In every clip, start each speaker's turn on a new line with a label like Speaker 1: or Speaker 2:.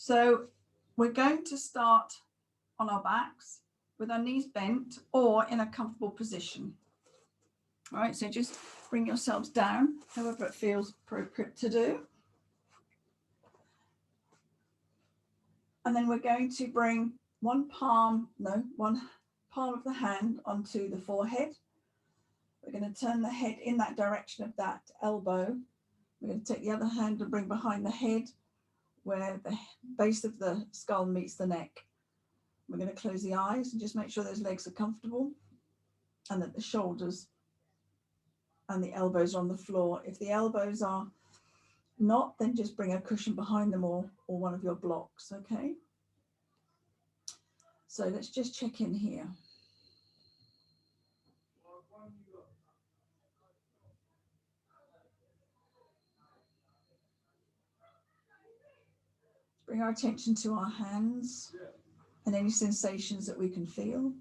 Speaker 1: So we're going to start on our backs with our knees bent or in a comfortable position. All right, so just bring yourselves down, however it feels appropriate to do. And then we're going to bring one palm of the hand onto the forehead. We're going to turn the head in that direction of that elbow. We're going to take the other hand and bring behind the head where the base of the skull meets the neck. We're going to close the eyes and just make sure those legs are comfortable and that the shoulders and the elbows are on the floor. If the elbows are not, then just bring a cushion behind them or one of your blocks, okay? So let's just check in here. Bring our attention to our hands and any sensations that we can feel.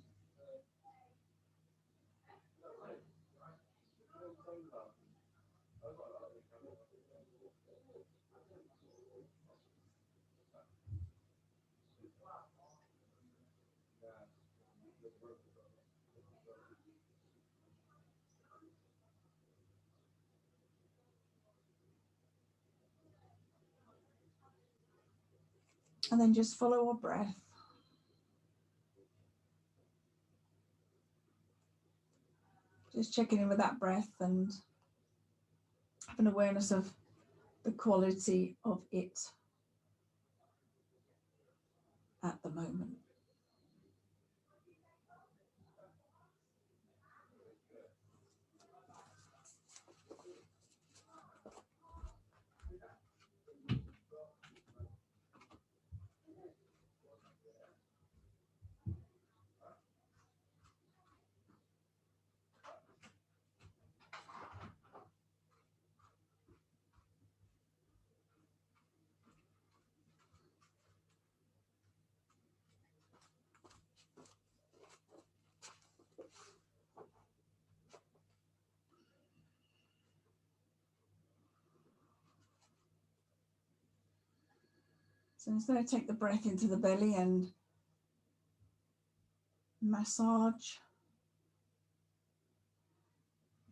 Speaker 1: And then just follow our breath. Just checking in with that breath and have an awareness of the quality of it at the moment. So instead of take the breath into the belly and massage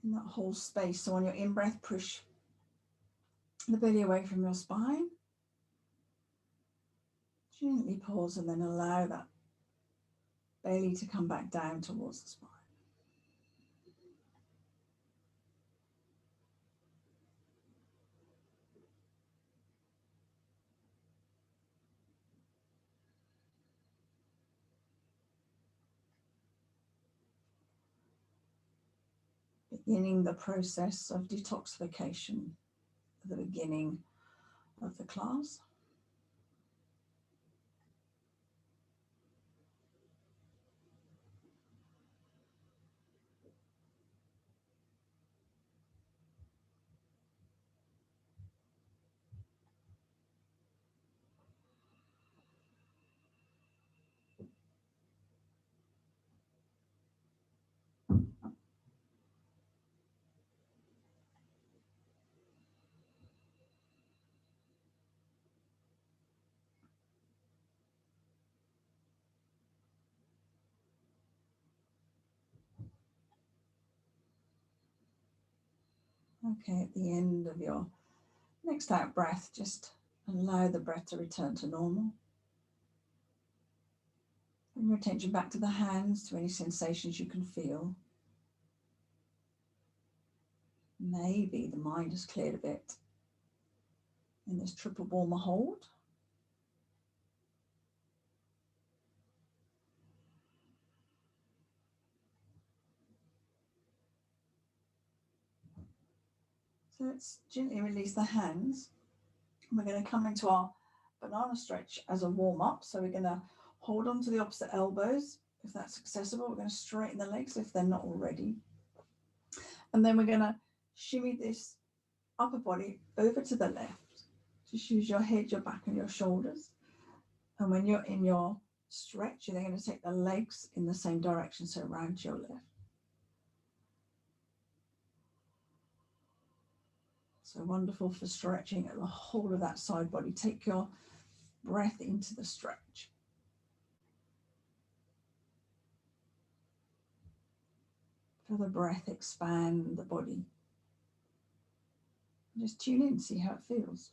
Speaker 1: in that whole space. So on your in-breath, push the belly away from your spine. Gently pause and then allow that belly to come back down towards the spine. Beginning the process of detoxification at the beginning of the class. Okay, at the end of your next out breath, just allow the breath to return to normal. Bring your attention back to the hands, to any sensations you can feel. Maybe the mind has cleared a bit in this triple warmer hold. So let's gently release the hands. We're going to come into our banana stretch as a warm-up. So we're going to hold on to the opposite elbows if that's accessible. We're going to straighten the legs if they're not already. And then we're going to shimmy this upper body over to the left. Just use your head, your back and your shoulders. And when you're in your stretch, you're then going to take the legs in the same direction, so round to your left. So wonderful for stretching at the whole of that side body. Take your breath into the stretch. Feel the breath expand the body. Just tune in, see how it feels.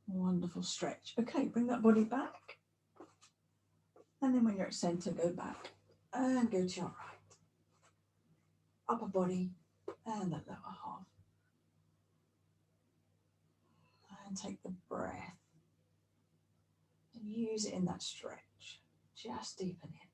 Speaker 1: Wonderful stretch. Okay, bring that body back. And then when you're at center, go back and go to your right. Upper body and the lower half. And take the breath and use it in that stretch. Just deepen in.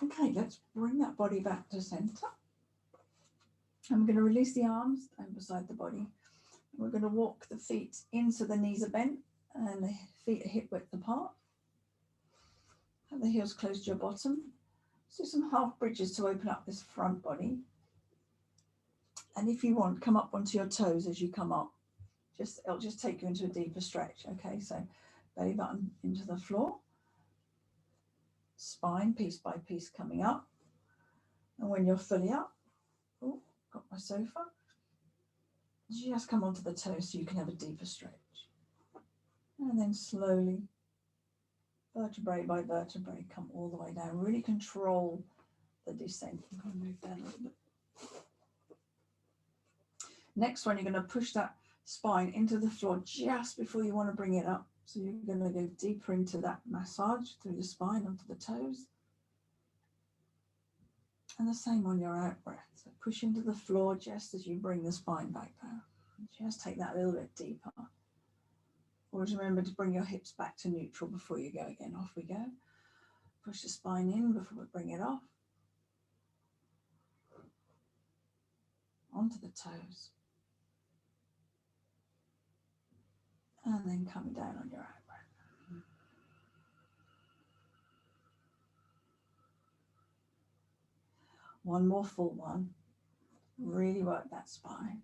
Speaker 1: Okay, let's bring that body back to center. I'm going to release the arms down beside the body. We're going to walk the feet in so the knees are bent and the feet are hip width apart. Have the heels close to your bottom. Let's do some half bridges to open up this front body. And if you want, come up onto your toes as you come up. It'll just take you into a deeper stretch. Okay, so belly button into the floor. Spine piece by piece coming up. And when you're fully up, oh, got my sofa. Just come onto the toes so you can have a deeper stretch. And then slowly, vertebrae by vertebrae, come all the way down. Really control the descent. I'm going to move down a little bit. Next one, you're going to push that spine into the floor just before you want to bring it up. So you're going to go deeper into that massage through the spine onto the toes. And the same on your out breath. So push into the floor just as you bring the spine back down. Just take that a little bit deeper. Always remember to bring your hips back to neutral before you go again. Off we go. Push the spine in before we bring it off. Onto the toes. And then coming down on your out breath. One more full one. Really work that spine.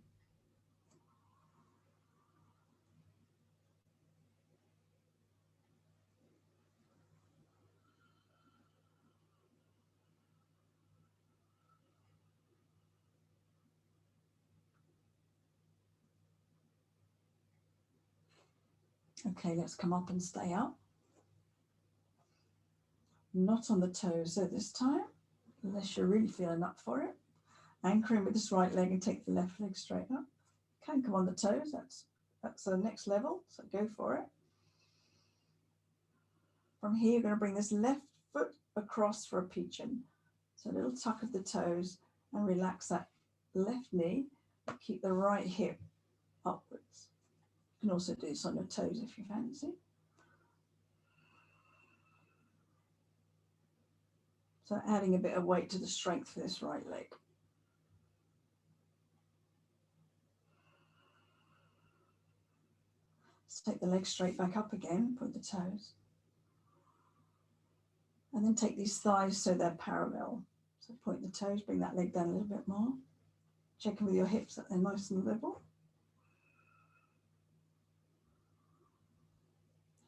Speaker 1: Okay, let's come up and stay up. Not on the toes at this time, unless you're really feeling up for it. Anchor in with this right leg and take the left leg straight up. Can come on the toes, that's the next level, so go for it. From here, you're going to bring this left foot across for a pigeon. So a little tuck of the toes and relax that left knee. Keep the right hip upwards. You can also do this on your toes if you fancy. So adding a bit of weight to the strength for this right leg. Let's take the leg straight back up again, point the toes. And then take these thighs so they're parallel. So point the toes, bring that leg down a little bit more. Check in with your hips that they're nice and level.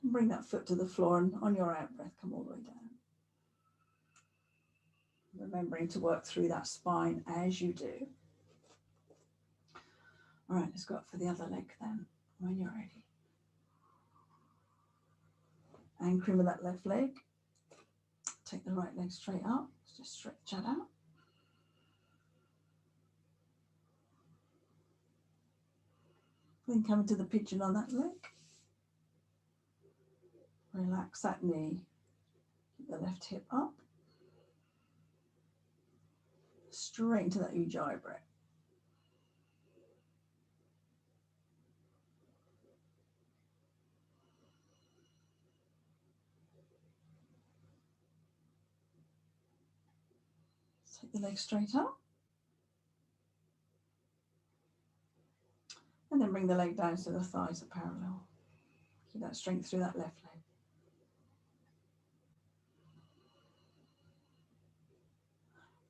Speaker 1: And bring that foot to the floor and on your out breath, come all the way down. Remembering to work through that spine as you do. All right, let's go up for the other leg then, when you're ready. Anchoring with that left leg. Take the right leg straight up. Let's just stretch that out. Then come into the pigeon on that leg. Relax that knee. Keep the left hip up. Straight into that ujjayi breath. Take the leg straight up. And then bring the leg down so the thighs are parallel. Keep that strength through that left leg.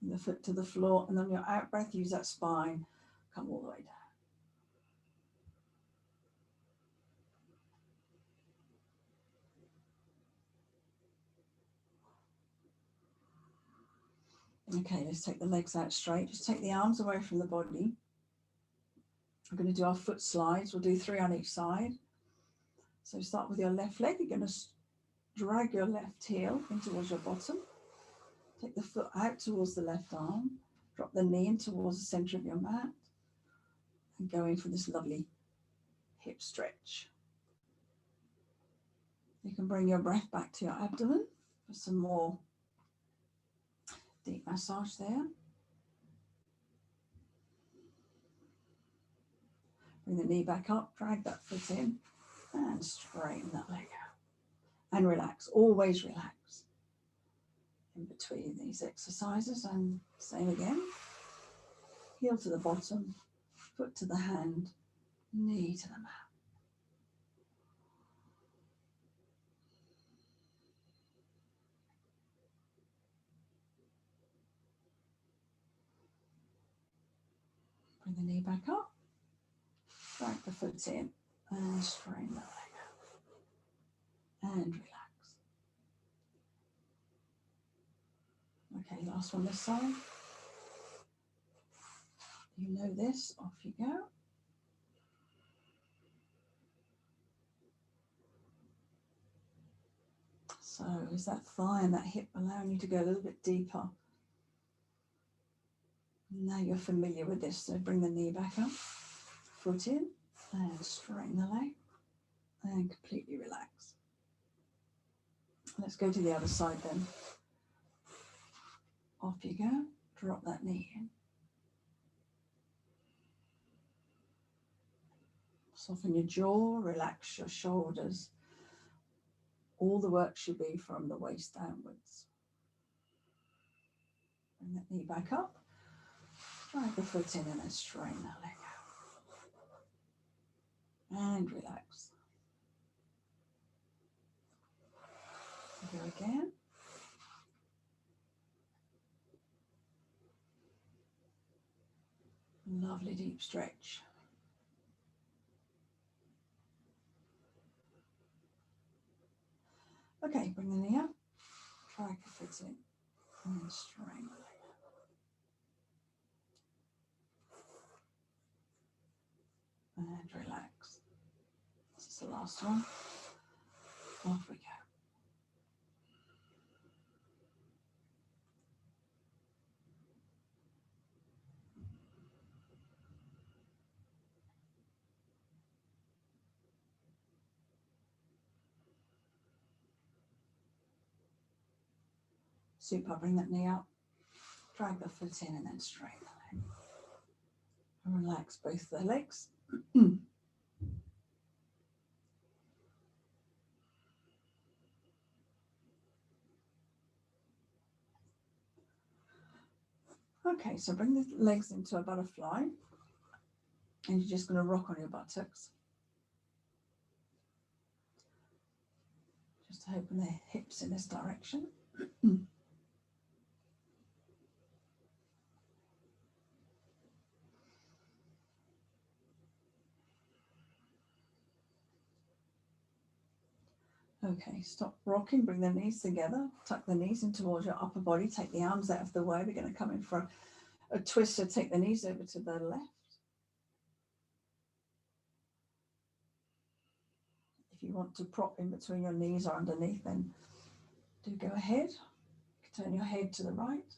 Speaker 1: Bring the foot to the floor, and on your out breath, use that spine. Come all the way down. Okay, let's take the legs out straight. Just take the arms away from the body. We're going to do our foot slides. We'll do 3 on each side. So start with your left leg. You're going to drag your left heel in towards your bottom. Take the foot out towards the left arm. Drop the knee in towards the center of your mat. And go in for this lovely hip stretch. You can bring your breath back to your abdomen for some more deep massage there. Bring the knee back up, drag that foot in, and straighten that leg out. And relax, always relax in between these exercises. And same again. Heel to the bottom, foot to the hand, knee to the mat. Bring the knee back up, drag the foot in, and straighten the leg out. And relax. Okay, last one this side. You know this, off you go. So is that thigh and that hip allowing you to go a little bit deeper? Now you're familiar with this, so bring the knee back up, foot in, and straighten the leg, and completely relax. Let's go to the other side then. Off you go, drop that knee in. Soften your jaw, relax your shoulders. All the work should be from the waist downwards. Bring that knee back up, drag the foot in, and then straighten that leg out. And relax. Go again. Lovely deep stretch. Okay, bring the knee up, drag the foot in, and straighten the leg out. And relax. This is the last one. Off we go. Super, bring that knee up, drag the foot in, and then straighten the leg. And relax both the legs. Okay, so bring the legs into a butterfly, and you're just going to rock on your buttocks. Just open the hips in this direction. Okay, stop rocking, bring the knees together, tuck the knees in towards your upper body, take the arms out of the way. We're going to come in for a twist, so take the knees over to the left. If you want to prop in between your knees or underneath, then do go ahead. Turn your head to the right.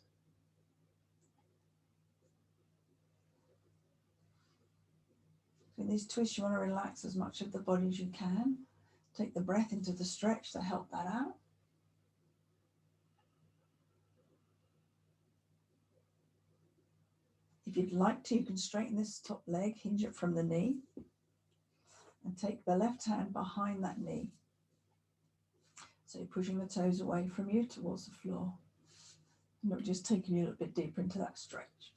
Speaker 1: In these twists, you want to relax as much of the body as you can. Take the breath into the stretch to help that out. If you'd like to, you can straighten this top leg, hinge it from the knee, and take the left hand behind that knee. So you're pushing the toes away from you towards the floor. And we're just taking you a little bit deeper into that stretch.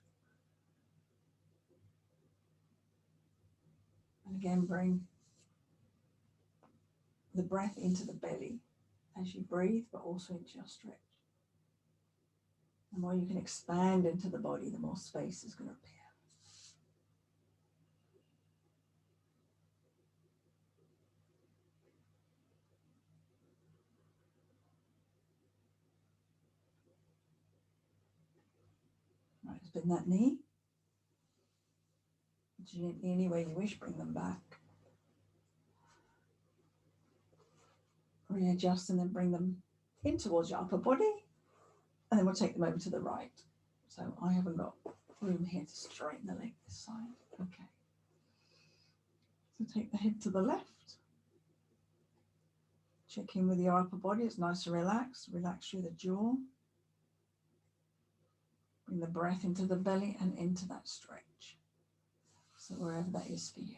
Speaker 1: And again, bring the breath into the belly as you breathe, but also into your stretch. The more you can expand into the body, the more space is going to appear. Right, spin that knee. Gently, any way you wish, bring them back. Readjust and then bring them in towards your upper body. And then we'll take them over to the right. So I haven't got room here to straighten the leg this side. Okay. So take the head to the left. Check in with your upper body. It's nice and relaxed. Relax through the jaw. Bring the breath into the belly and into that stretch. So wherever that is for you.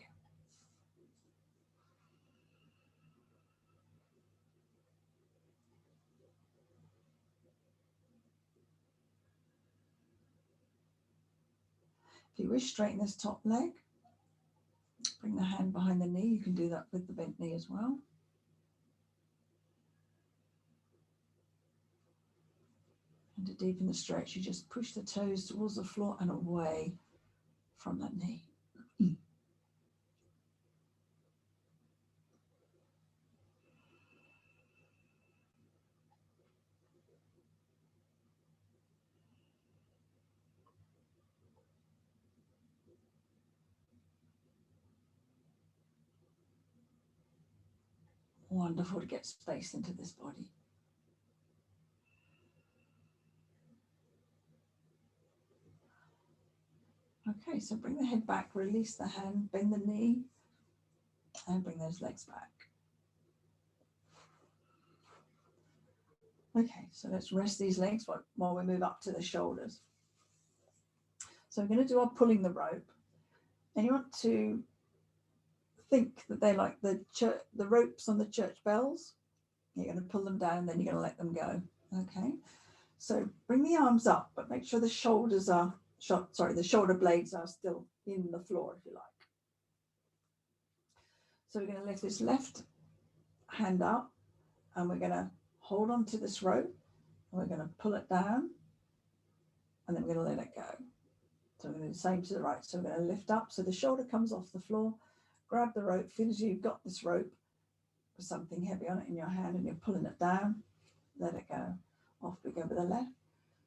Speaker 1: If you wish, straighten this top leg. Bring the hand behind the knee. You can do that with the bent knee as well. And to deepen the stretch, you just push the toes towards the floor and away from that knee. Wonderful to get space into this body. Okay, so bring the head back, release the hand, bend the knee, and bring those legs back. Okay, so let's rest these legs while we move up to the shoulders. So we're going to do our pulling the rope. And you want to think that they're like the ropes on the church bells. You're going to pull them down, then you're going to let them go. Okay, so bring the arms up, but make sure the shoulders are the shoulder blades are still in the floor, if you like. So we're going to lift this left hand up, and we're going to hold on to this rope, and we're going to pull it down, and then we're going to let it go. So we're going to do the same to the right. So we're going to lift up, so the shoulder comes off the floor, grab the rope, feel as you've got this rope with something heavy on it in your hand, and you're pulling it down, let it go. Off we go with the left.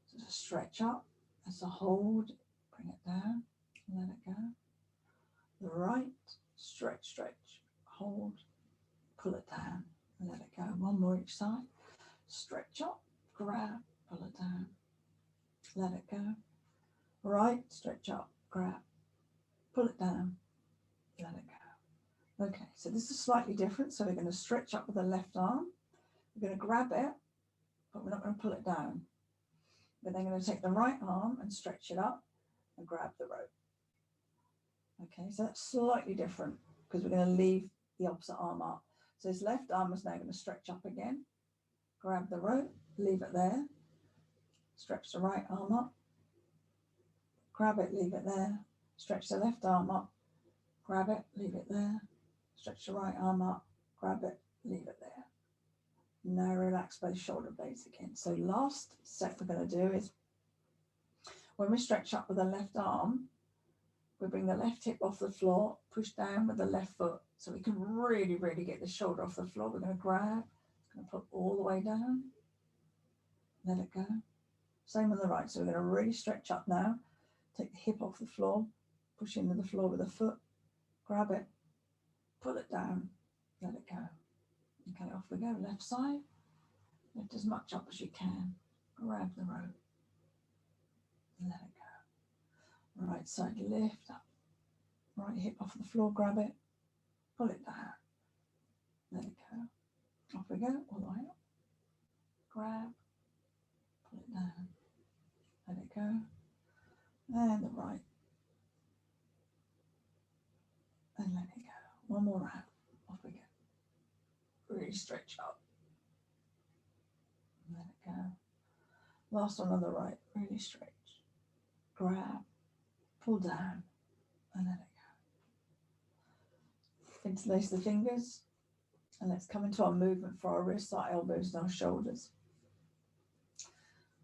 Speaker 1: So just stretch up, that's a hold, bring it down, let it go. The right, stretch, hold, pull it down, and let it go. One more each side. Stretch up, grab, pull it down, let it go. Right, stretch up, grab, pull it down, let it go. Okay, so this is slightly different. So we're going to stretch up with the left arm. We're going to grab it, but we're not going to pull it down. We're then going to take the right arm and stretch it up and grab the rope. Okay, so that's slightly different because we're going to leave the opposite arm up. So this left arm is now going to stretch up again, grab the rope, leave it there, stretch the right arm up, grab it, leave it there, stretch the left arm up, grab it, leave it there, stretch the right arm up, grab it, leave it there. Now relax both shoulder blades again. So last set we're going to do is when we stretch up with the left arm, we bring the left hip off the floor, push down with the left foot so we can really, really get the shoulder off the floor. We're going to grab, going to put all the way down, let it go. Same on the right. So we're going to really stretch up now, take the hip off the floor, push into the floor with the foot, grab it, pull it down, let it go. Okay, off we go. Left side, lift as much up as you can, grab the rope, let it go. Right side, lift up, right hip off the floor, grab it, pull it down, let it go. Off we go, all the way up, grab, pull it down, let it go, and the right, and let it go. One more round, off we go. Really stretch up, let it go. Last one on the right, really straight. Grab, pull down, and let it go. Interlace the fingers, and let's come into our movement for our wrists, our elbows, and our shoulders.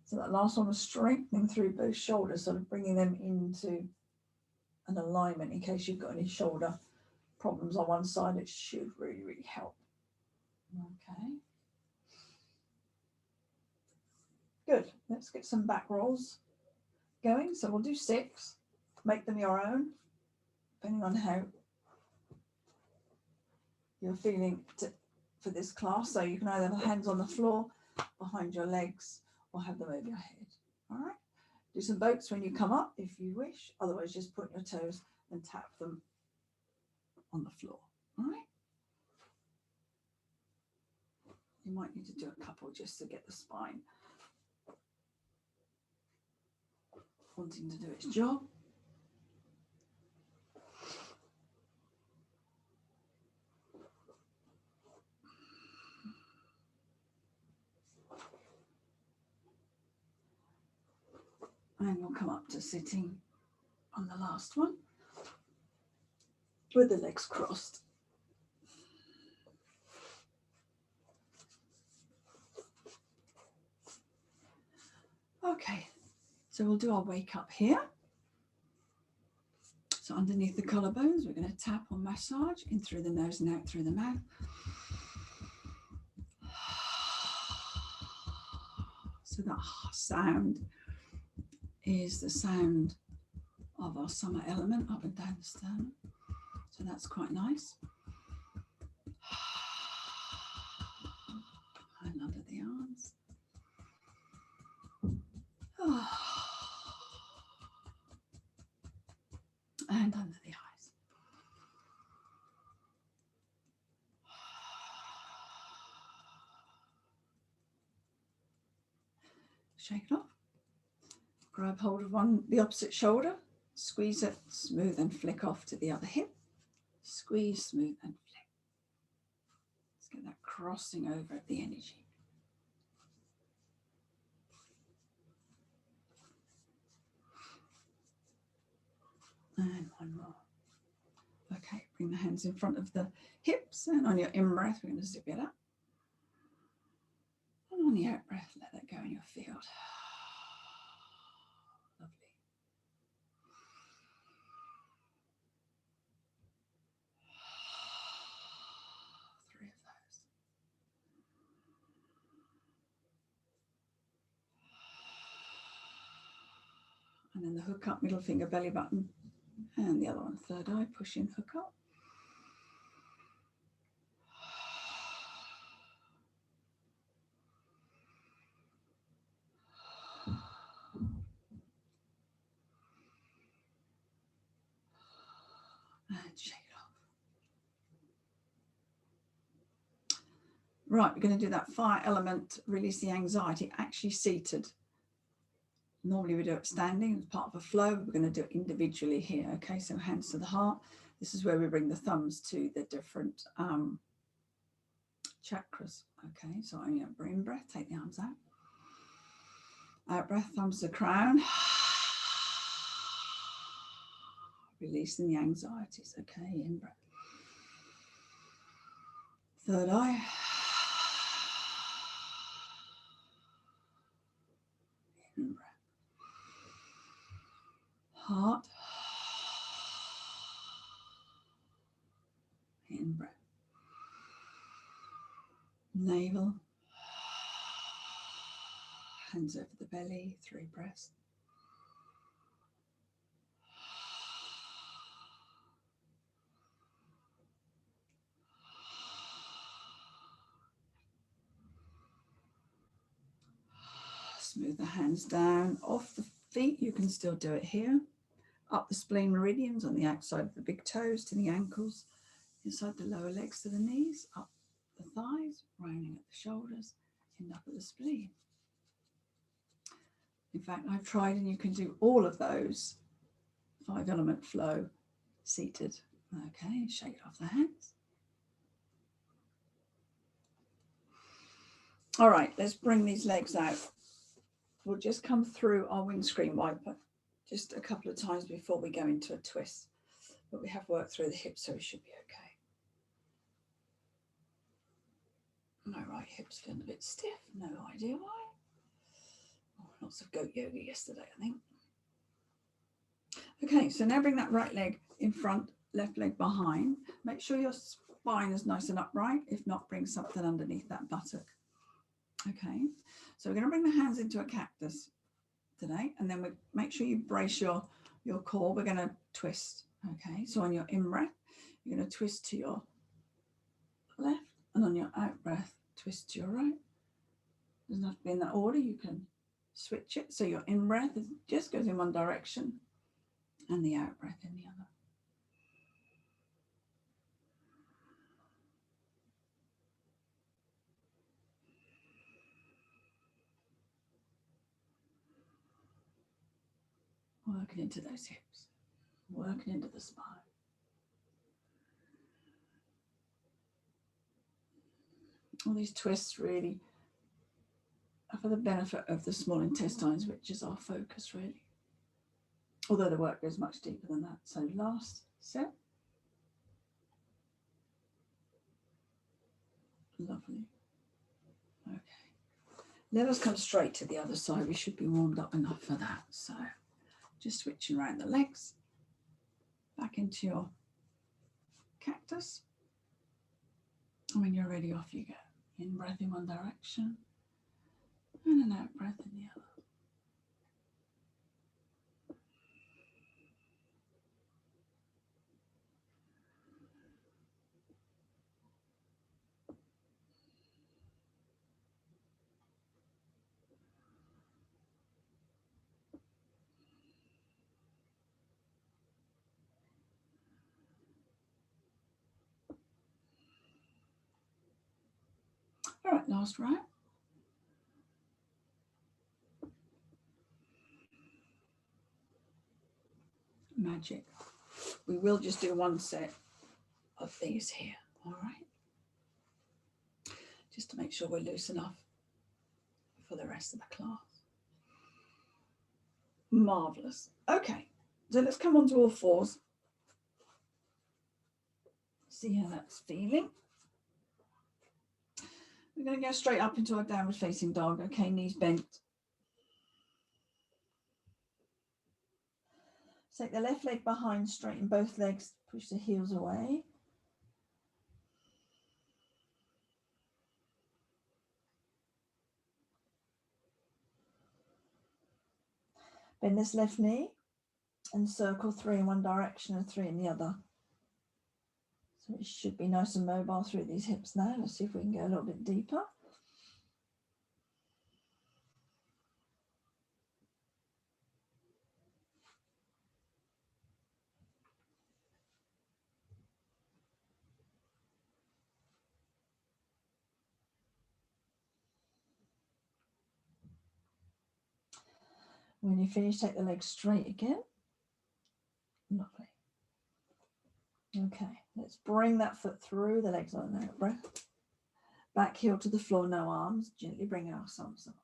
Speaker 1: So that last one was strengthening through both shoulders, sort of bringing them into an alignment in case you've got any shoulder problems on one side. It should really, really help. Okay. Good. Let's get some back rolls going. So we'll do 6. Make them your own, depending on how you're feeling for this class. So you can either have hands on the floor, behind your legs, or have them over your head. All right. Do some boats when you come up if you wish. Otherwise, just point your toes and tap them on the floor. All right. You might need to do a couple just to get the spine wanting to do its job. And we'll come up to sitting on the last one with the legs crossed. Okay, so we'll do our wake up here. So underneath the collarbones, we're going to tap or massage in through the nose and out through the mouth. So that sound is the sound of our summer element up and down the sternum. So that's quite nice. And under the arms. And under the eyes. Shake it off. Grab hold of the opposite shoulder, squeeze it, smooth and flick off to the other hip. Squeeze, smooth and flick. Let's get that crossing over of the energy. And one more. Okay, bring the hands in front of the hips, and on your in-breath, we're going to zip it up. And on the out-breath, let that go in your field. Lovely. Three of those. And then the hook up, middle finger, belly button. And the other one, third eye, push in, hook up. And shake it off. Right, we're going to do that fire element, release the anxiety, actually seated. Normally we do it standing as part of a flow. We're going to do it individually here. Okay, so hands to the heart. This is where we bring the thumbs to the different chakras. Okay, so only a in breath, take the arms out. Out breath, thumbs to the crown. Releasing the anxieties. Okay, in breath. Third eye. In breath. Heart. In breath. Navel. Hands over the belly, 3 breaths. Smooth the hands down off the feet. You can still do it here. Up the spleen meridians on the outside of the big toes to the ankles, inside the lower legs to the knees, up the thighs, rounding at the shoulders, end up at the spleen. In fact, I've tried, and you can do all of those 5 element flow seated. Okay, shake it off the hands. All right, let's bring these legs out will just come through our windscreen wiper just a couple of times before we go into a twist. But we have worked through the hips, so we should be okay. My right hip's feeling a bit stiff, no idea why. Oh, lots of goat yoga yesterday, I think. Okay, so now bring that right leg in front, left leg behind. Make sure your spine is nice and upright. If not, bring something underneath that buttock. Okay, so we're going to bring the hands into a cactus today, and then we make sure you brace your core. We're going to twist. Okay, so on your in breath, you're going to twist to your left, and on your out breath, twist to your right. Doesn't have to be in that order. You can switch it. So your in breath just goes in one direction, and the out breath in the other. Working into those hips, working into the spine. All these twists really are for the benefit of the small intestines, which is our focus really. Although the work goes much deeper than that. So last set. Lovely. Okay. Let us come straight to the other side. We should be warmed up enough for that. So just switching around the legs. Back into your cactus. And when you're ready, off you go. In breath in one direction. And an out breath in the other. All right, last round. Magic. We will just do one set of these here, all right? Just to make sure we're loose enough for the rest of the class. Marvellous. Okay, so let's come on to all fours. See how that's feeling. We're going to go straight up into our downward facing dog. Okay, knees bent. Take the left leg behind, straighten both legs, push the heels away. Bend this left knee and circle 3 in one direction and 3 in the other. So it should be nice and mobile through these hips now. Let's see if we can go a little bit deeper. When you finish, take the legs straight again. Lovely. Okay, let's bring that foot through the legs on an out breath. Back heel to the floor, no arms. Gently bring our thumbs up.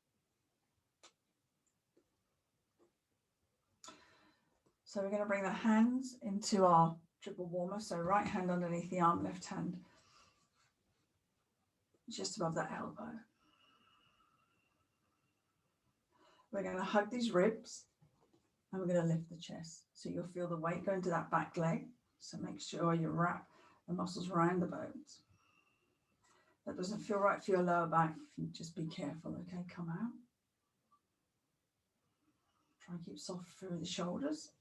Speaker 1: So we're going to bring the hands into our triple warmer. So right hand underneath the arm, left hand just above that elbow. We're going to hug these ribs and we're going to lift the chest. So you'll feel the weight go into that back leg. So make sure you wrap the muscles around the bones. That doesn't feel right for your lower back. Just be careful, okay? Come out. Try and keep soft through the shoulders.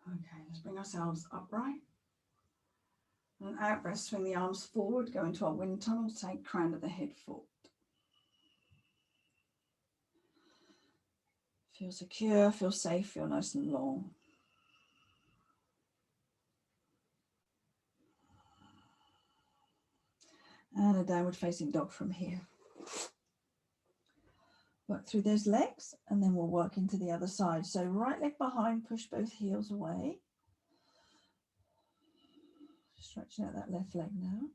Speaker 1: Okay, let's bring ourselves upright. And out breath, swing the arms forward, go into our wind tunnel, take crown of the head forward. Feel secure, feel safe, feel nice and long. And a downward facing dog from here. Work through those legs, and then we'll work into the other side. So right leg behind, push both heels away. Stretching out that left leg now.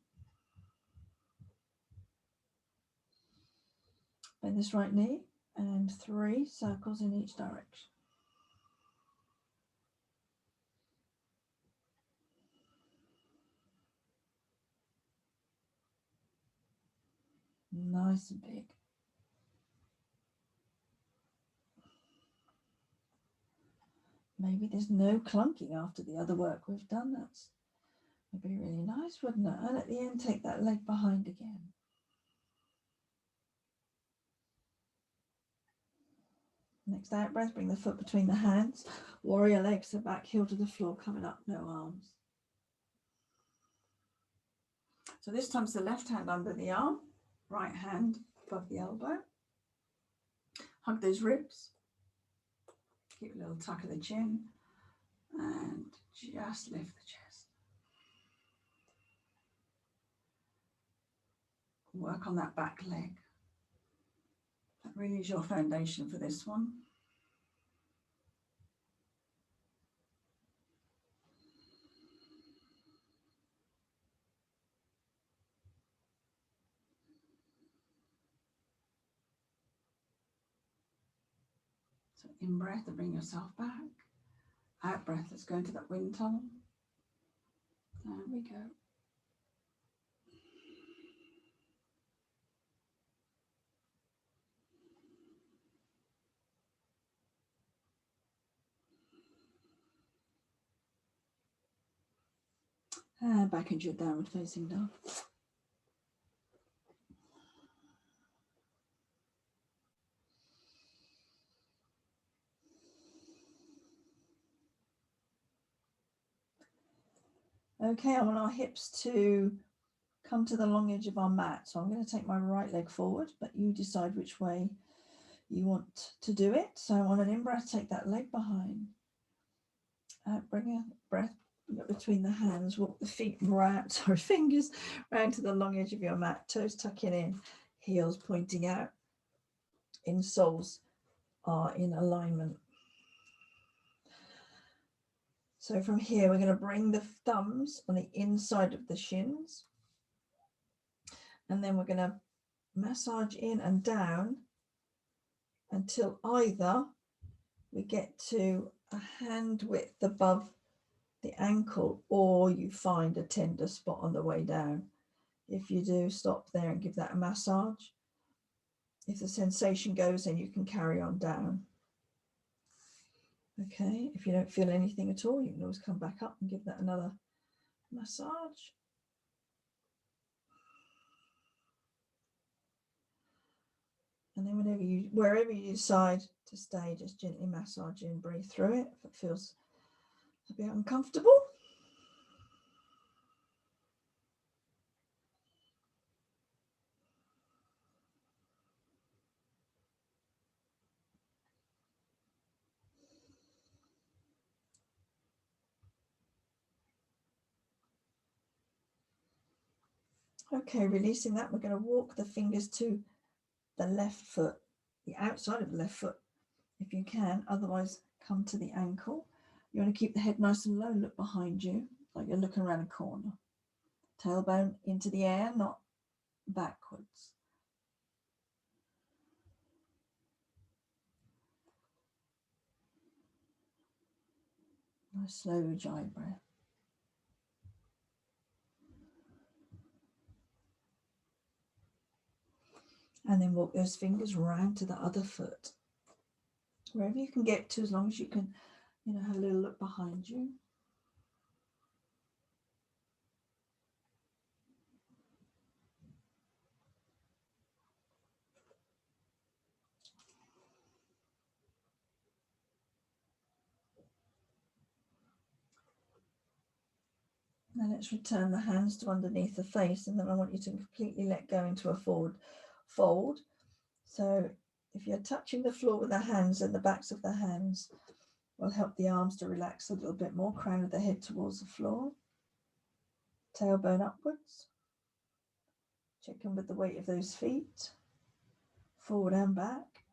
Speaker 1: Bend this right knee, and 3 circles in each direction. Nice and big. Maybe there's no clunking after the other work we've done. That's would be really nice, wouldn't it? And at the end, take that leg behind again. Next out breath, bring the foot between the hands. Warrior legs, so back heel to the floor, coming up, no arms. So this time it's the left hand under the arm, right hand above the elbow. Hug those ribs. Keep a little tuck of the chin. And just lift the chest. Work on that back leg. That really is your foundation for this one. So in breath to bring yourself back. Out breath, let's go into that wind tunnel. There we go. And back into your downward facing dog. Okay, I want our hips to come to the long edge of our mat. So I'm going to take my right leg forward, but you decide which way you want to do it. So on an in-breath, take that leg behind. Bring a breath between the hands, walk the feet round, fingers round to the long edge of your mat, toes tucking in, heels pointing out, insoles are in alignment. So from here, we're going to bring the thumbs on the inside of the shins, and then we're going to massage in and down until either we get to a hand width above the ankle, or you find a tender spot on the way down. If you do, stop there and give that a massage. If the sensation goes, then you can carry on down. Okay, if you don't feel anything at all, you can always come back up and give that another massage. And then wherever you decide to stay, just gently massage in, breathe through it if it feels a bit uncomfortable. Okay, releasing that, we're going to walk the fingers to the left foot, the outside of the left foot, if you can. Otherwise, come to the ankle. You want to keep the head nice and low, look behind you, like you're looking around a corner. Tailbone into the air, not backwards. Nice slow ujjayi breath. And then walk those fingers round to the other foot. Wherever you can get to, as long as you can, have a little look behind you. Now let's return the hands to underneath the face, and then I want you to completely let go into a forward fold. So if you're touching the floor with the hands, and the backs of the hands will help the arms to relax a little bit more, crown of the head towards the floor, tailbone upwards. Check in with the weight of those feet, forward and back.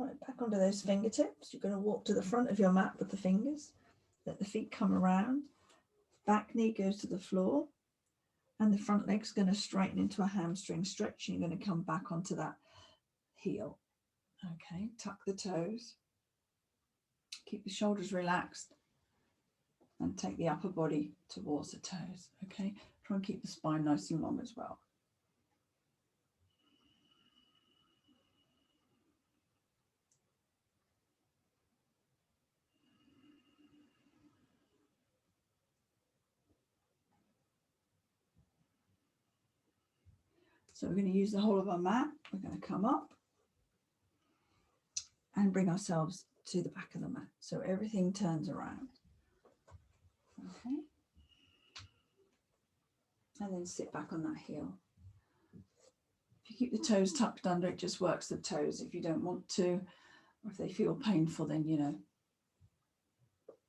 Speaker 1: Right, back onto those fingertips. You're going to walk to the front of your mat with the fingers. Let the feet come around. Back knee goes to the floor. And the front leg's going to straighten into a hamstring stretch. And you're going to come back onto that heel. Okay, tuck the toes. Keep the shoulders relaxed. And take the upper body towards the toes. Okay, try and keep the spine nice and long as well. So we're going to use the whole of our mat. We're going to come up and bring ourselves to the back of the mat. So everything turns around. Okay. And then sit back on that heel. If you keep the toes tucked under, it just works the toes. If you don't want to, or if they feel painful, then, you know,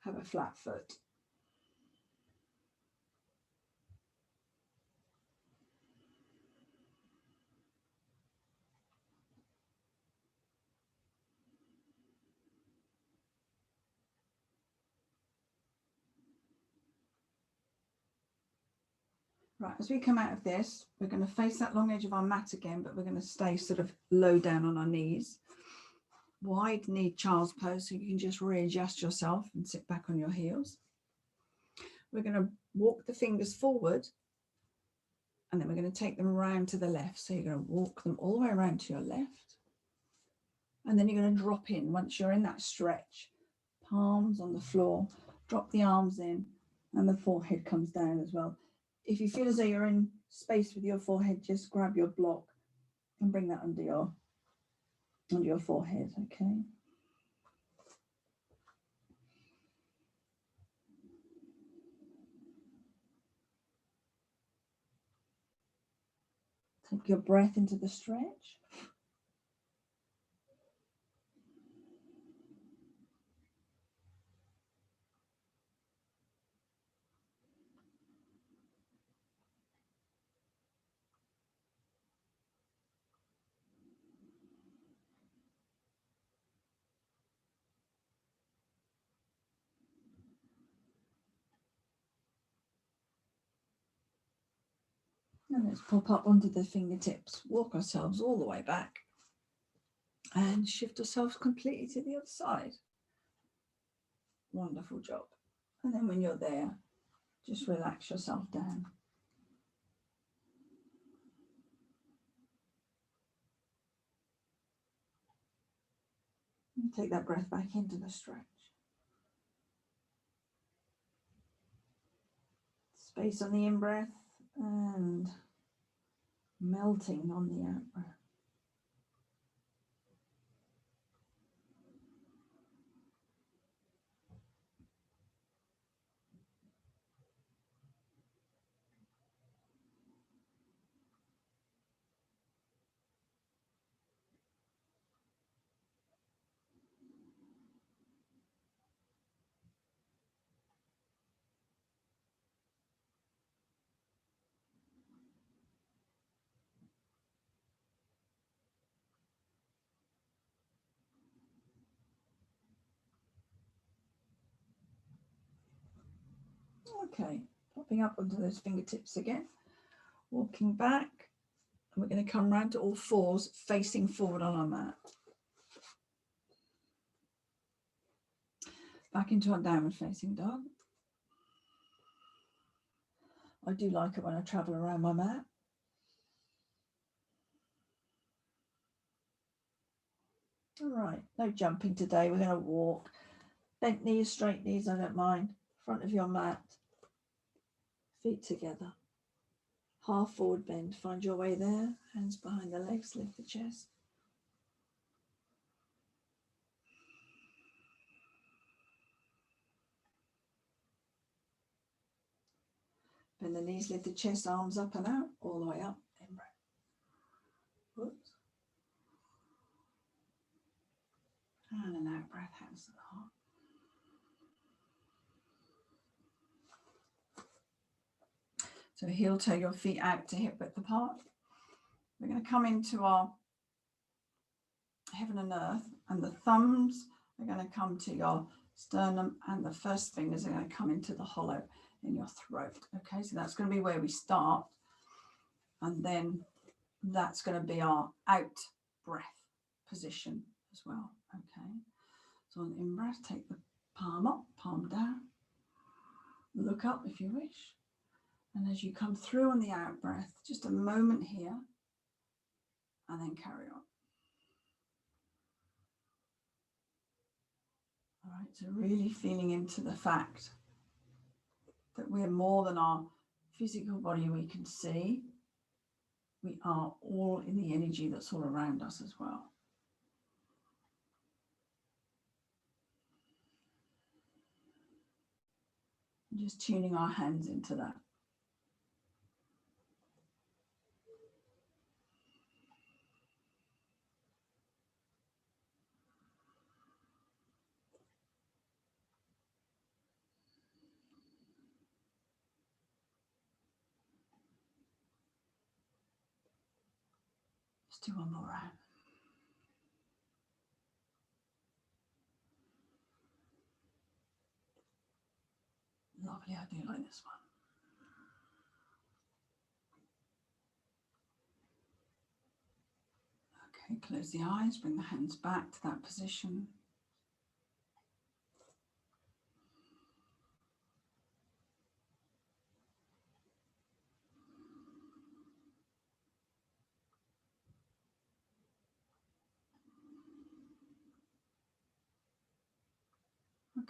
Speaker 1: have a flat foot. Right, as we come out of this, we're going to face that long edge of our mat again, but we're going to stay sort of low down on our knees. Wide knee child's pose, so you can just readjust yourself and sit back on your heels. We're going to walk the fingers forward, and then we're going to take them around to the left. So you're going to walk them all the way around to your left. And then you're going to drop in once you're in that stretch. Palms on the floor, drop the arms in, and the forehead comes down as well. If you feel as though you're in space with your forehead, just grab your block and bring that under your forehead, okay? Take your breath into the stretch. And let's pop up onto the fingertips, walk ourselves all the way back and shift ourselves completely to the other side. Wonderful job. And then when you're there, just relax yourself down. And take that breath back into the stretch. Space on the in-breath and melting on the out-breath. Okay, popping up onto those fingertips again, walking back, and we're going to come round to all fours, facing forward on our mat. Back into our downward facing dog. I do like it when I travel around my mat. All right, no jumping today. We're going to walk. Bent knees, straight knees, I don't mind. Front of your mat. Feet together. Half forward bend. Find your way there. Hands behind the legs, lift the chest. Bend the knees, lift the chest, arms up and out, all the way up. In breath. Whoops. And an out breath, hands to the heart. So heel toe your feet out to hip width apart. We're going to come into our heaven and earth, and the thumbs are going to come to your sternum, and the first fingers are going to come into the hollow in your throat. Okay, so that's going to be where we start, and then that's going to be our out breath position as well. Okay, so on the in breath, take the palm up, palm down, look up if you wish, and as you come through on the out breath, just a moment here, and then carry on. All right, so really feeling into the fact that we're more than our physical body we can see. We are all in the energy that's all around us as well. Just tuning our hands into that. Let's do one more round. Lovely, I do like this one. Okay, close the eyes, bring the hands back to that position.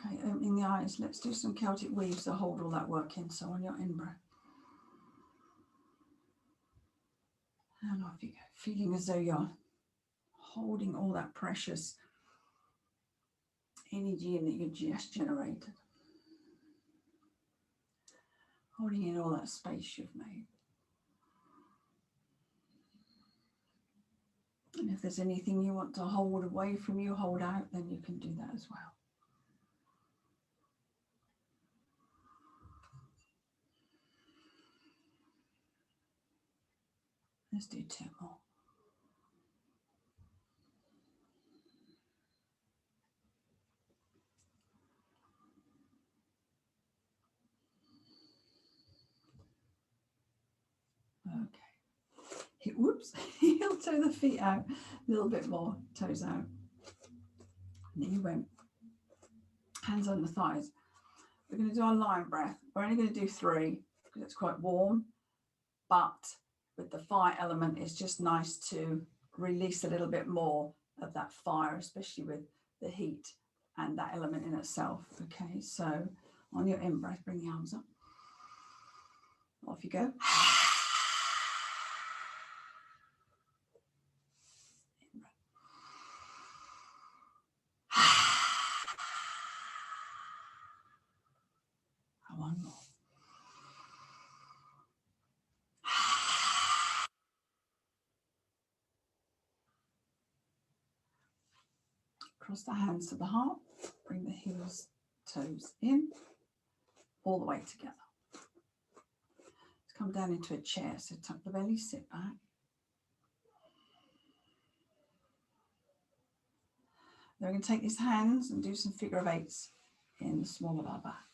Speaker 1: Okay, opening the eyes, let's do some Celtic weaves to hold all that work in. So on your in-breath. And off you go, feeling as though you're holding all that precious energy in that you just generated. Holding in all that space you've made. And if there's anything you want to hold away from you, hold out, then you can do that as well. Let's do 2 more. Okay. Whoops. Heel toe the feet out. A little bit more. Toes out. And you went. Hands on the thighs. We're going to do our lion breath. We're only going to do 3 because it's quite warm. But with the fire element, it's just nice to release a little bit more of that fire, especially with the heat and that element in itself. Okay, so on your in-breath, bring the arms up. Off you go. One more. Cross the hands to the heart. Bring the heels, toes in, all the way together. Let's come down into a chair. So tuck the belly, sit back. Then we're going to take these hands and do some figure of 8s in the small of our back,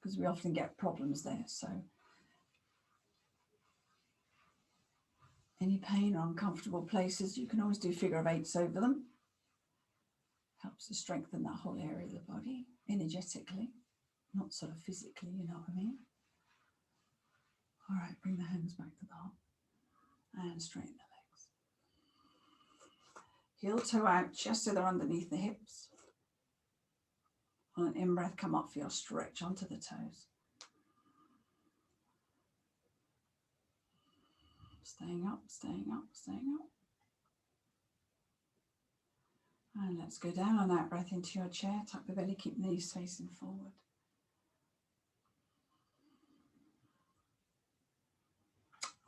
Speaker 1: because we often get problems there. So any pain or uncomfortable places, you can always do figure of 8s over them. Helps to strengthen that whole area of the body energetically, not sort of physically, you know what I mean? All right, bring the hands back to the heart and straighten the legs. Heel toe out just so they're underneath the hips. On an in-breath, come up for your stretch onto the toes. Staying up, staying up, staying up. And let's go down on that breath into your chair. Tuck the belly, keep the knees facing forward.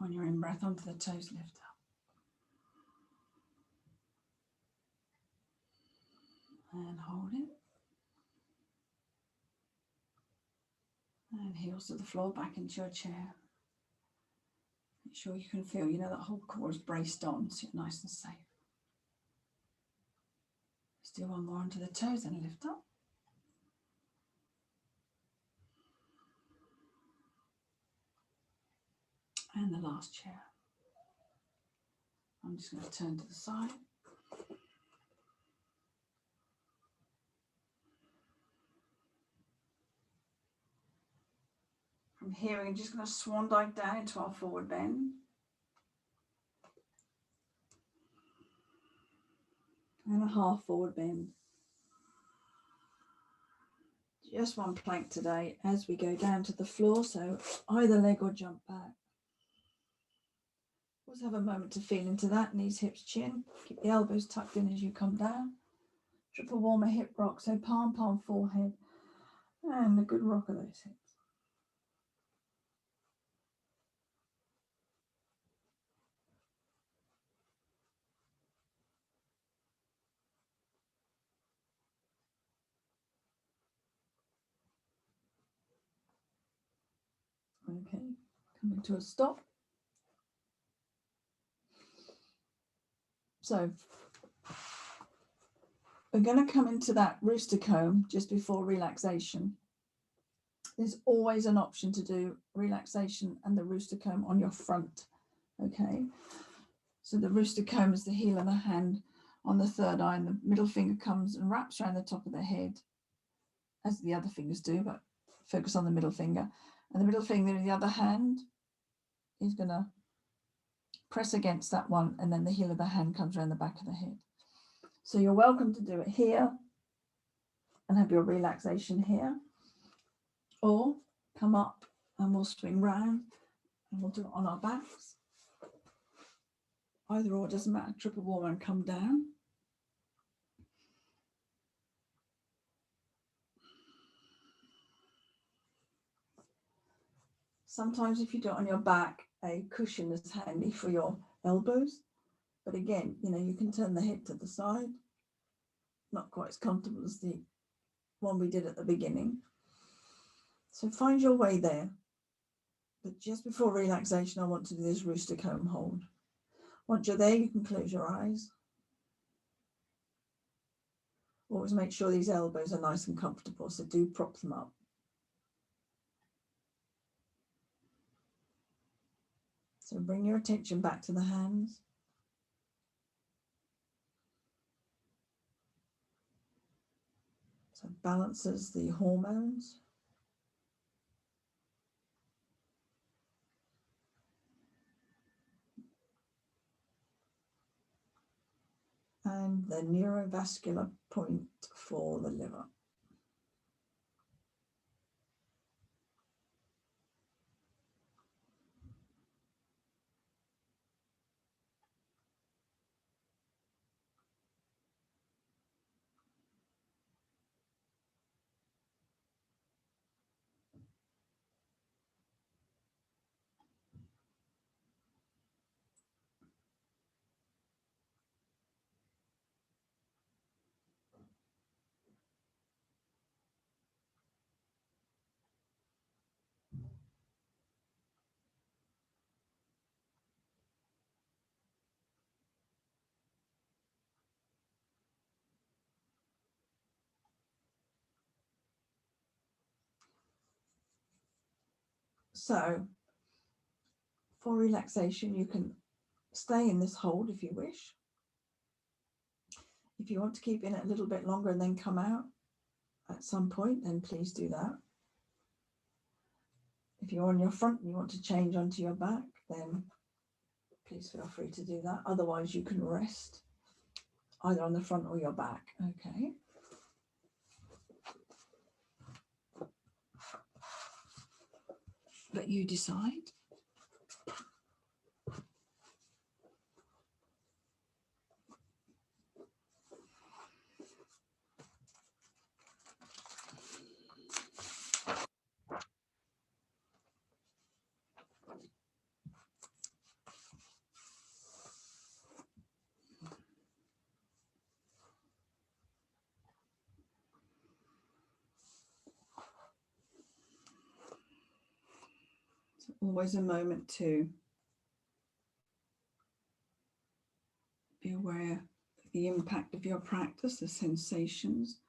Speaker 1: On your in-breath, onto the toes, lift up. And hold it. And heels to the floor, back into your chair. sure you can feel, you know, that whole core is braced on, so you're nice and safe. Let's do one more onto the toes and lift up. And the last chair. I'm just going to turn to the side. From here, we're just going to swan dive down into our forward bend. And a half forward bend. Just one plank today as we go down to the floor, so either leg or jump back. Always have a moment to feel into that, knees, hips, chin. Keep the elbows tucked in as you come down. Triple warmer hip rock, so palm, palm, forehead. And a good rock of those hips. Okay, coming to a stop. So we're going to come into that rooster comb just before relaxation. There's always an option to do relaxation and the rooster comb on your front. Okay, so the rooster comb is the heel of the hand on the third eye, and the middle finger comes and wraps around the top of the head, as the other fingers do, but focus on the middle finger. And the middle finger in the other hand is going to press against that one, and then the heel of the hand comes around the back of the head. So you're welcome to do it here and have your relaxation here, or come up and we'll swing round and we'll do it on our backs. Either or, doesn't matter. Triple warm and come down. Sometimes if you do it on your back, a cushion is handy for your elbows. But again, you know, you can turn the head to the side. Not quite as comfortable as the one we did at the beginning. So find your way there. But just before relaxation, I want to do this rooster comb hold. Once you're there, you can close your eyes. Always make sure these elbows are nice and comfortable, so do prop them up. So bring your attention back to the hands. So balances the hormones. And the neurovascular point for the liver. So for relaxation, you can stay in this hold if you wish. If you want to keep in it a little bit longer and then come out at some point, then please do that. If you're on your front and you want to change onto your back, then please feel free to do that. Otherwise, you can rest either on the front or your back. Okay. But you decide. It's always a moment to Be aware of the impact of your practice, the sensations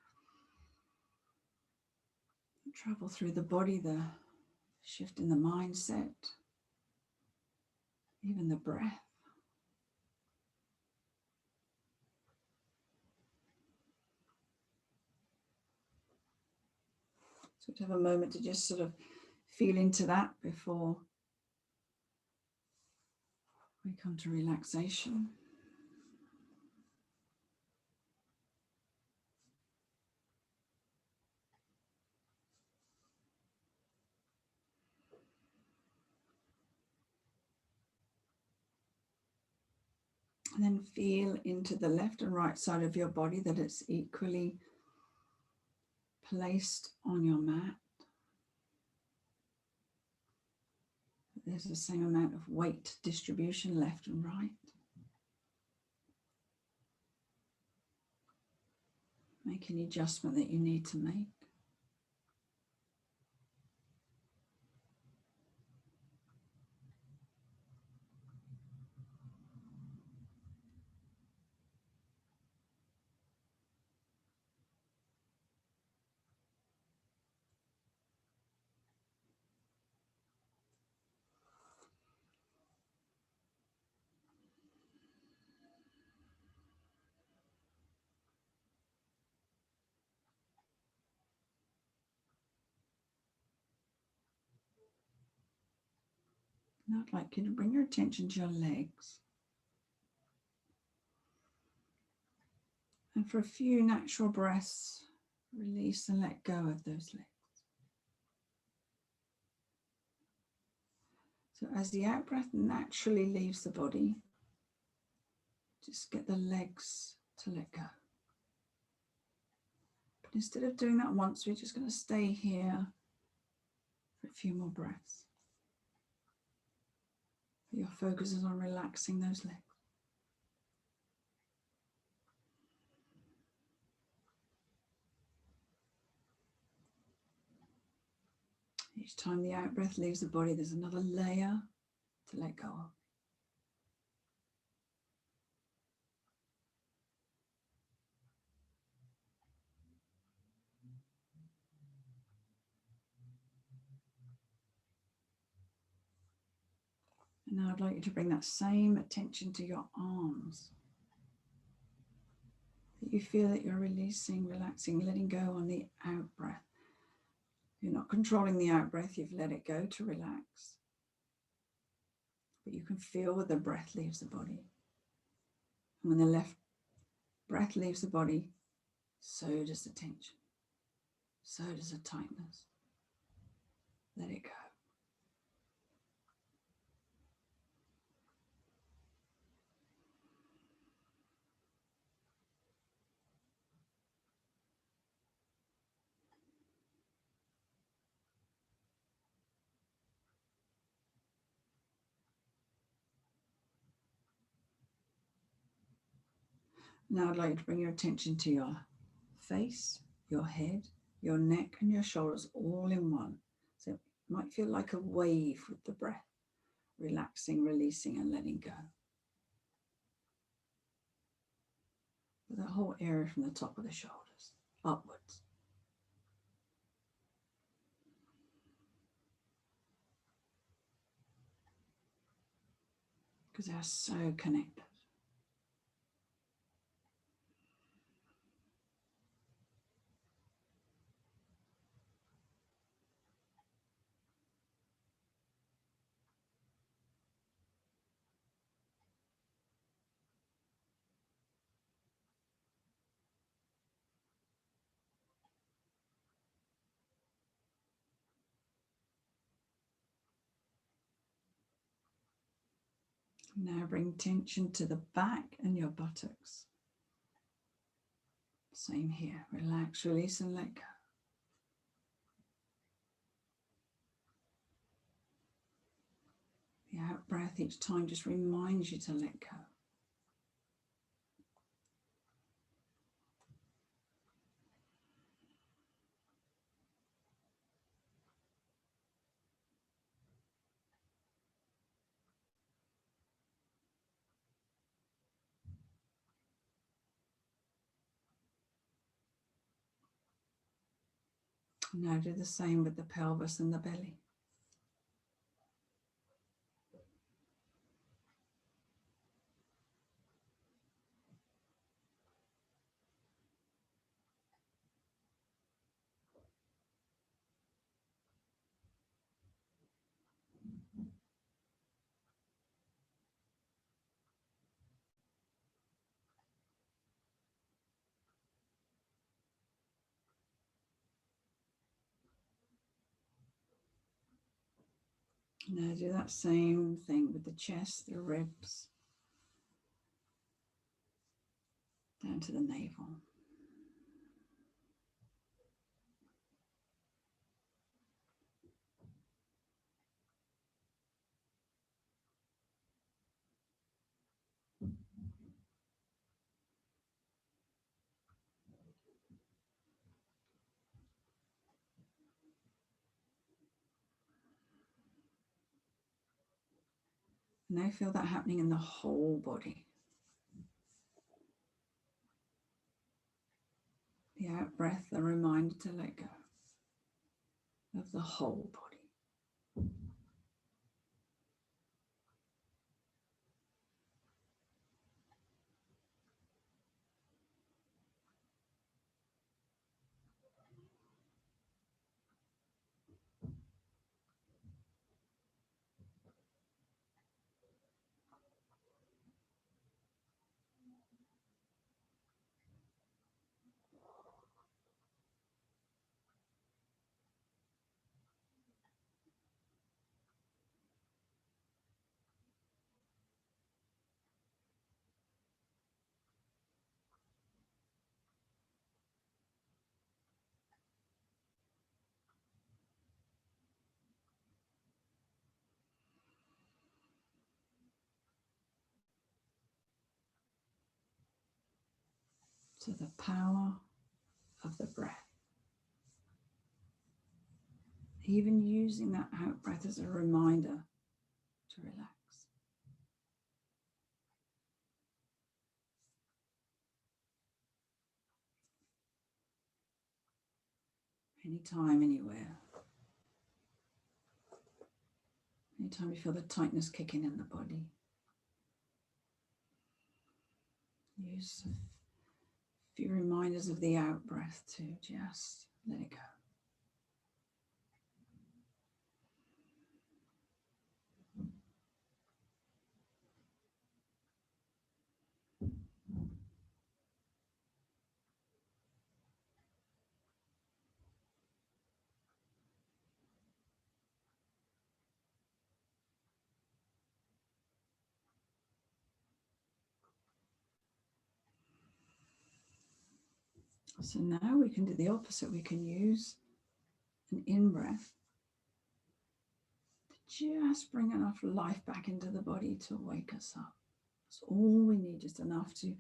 Speaker 1: that travel through the body, the shift in the mindset, even the breath. So to have a moment to just sort of feel into that before we come to relaxation. And then feel into the left and right side of your body that it's equally placed on your mat. There's the same amount of weight distribution left and right. Make any adjustment that you need to make. Now I'd like you to bring your attention to your legs. And for a few natural breaths, release and let go of those legs. So as the out-breath naturally leaves the body, just get the legs to let go. But instead of doing that once, we're just going to stay here for a few more breaths. Your focus is on relaxing those legs. Each time the out-breath leaves the body, there's another layer to let go of. And now I'd like you to bring that same attention to your arms. That you feel that you're releasing, relaxing, letting go on the out-breath. You're not controlling the out-breath, you've let it go to relax. But you can feel where the breath leaves the body. And when the left breath leaves the body, so does the tension. So does the tightness. Let it go. Now I'd like you to bring your attention to your face, your head, your neck and your shoulders all in one. So it might feel like a wave with the breath, relaxing, releasing and letting go. With the whole area from the top of the shoulders upwards. Because they are so connected. Now bring tension to the back and your buttocks. Same here. Relax, release and let go. The out breath each time just reminds you to let go. Now do the same with the pelvis and the belly. Now do that same thing with the chest, the ribs, down to the navel. Now feel that happening in the whole body. The out breath, a reminder to let go of the whole body. To the power of the breath. Even using that out breath as a reminder to relax. Anytime, anywhere. Anytime you feel the tightness kicking in the body. Use a few reminders of the out breath to just let it go. So now we can do the opposite. We can use an in-breath to just bring enough life back into the body to wake us up. That's all we need, just enough to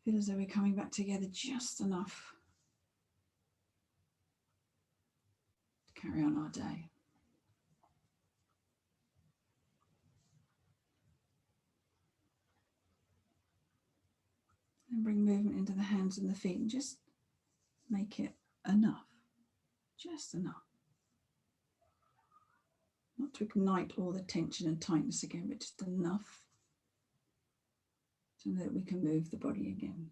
Speaker 1: feel as though we're coming back together, just enough to carry on our day. And bring movement into the hands and the feet and just make it enough, just enough. Not to ignite all the tension and tightness again, but just enough so that we can move the body again.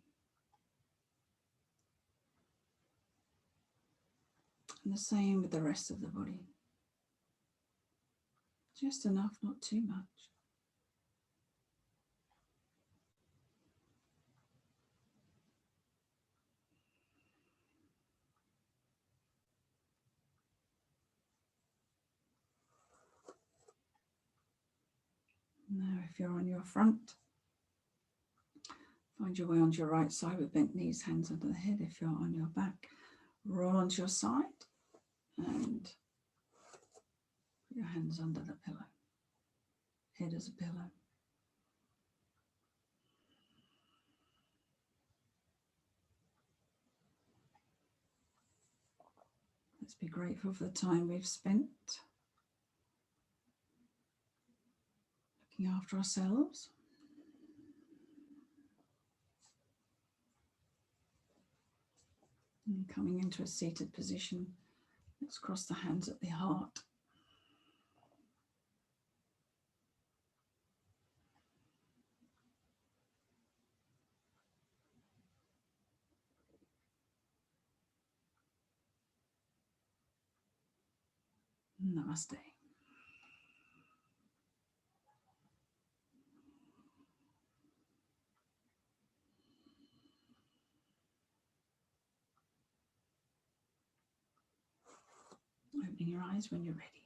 Speaker 1: And the same with the rest of the body. Just enough, not too much. Now, if you're on your front, find your way onto your right side with bent knees, hands under the head. If you're on your back, roll onto your side and put your hands under the pillow. Head as a pillow. Let's be grateful for the time we've spent looking after ourselves. And coming into a seated position, let's cross the hands at the heart. Namaste. Opening your eyes when you're ready.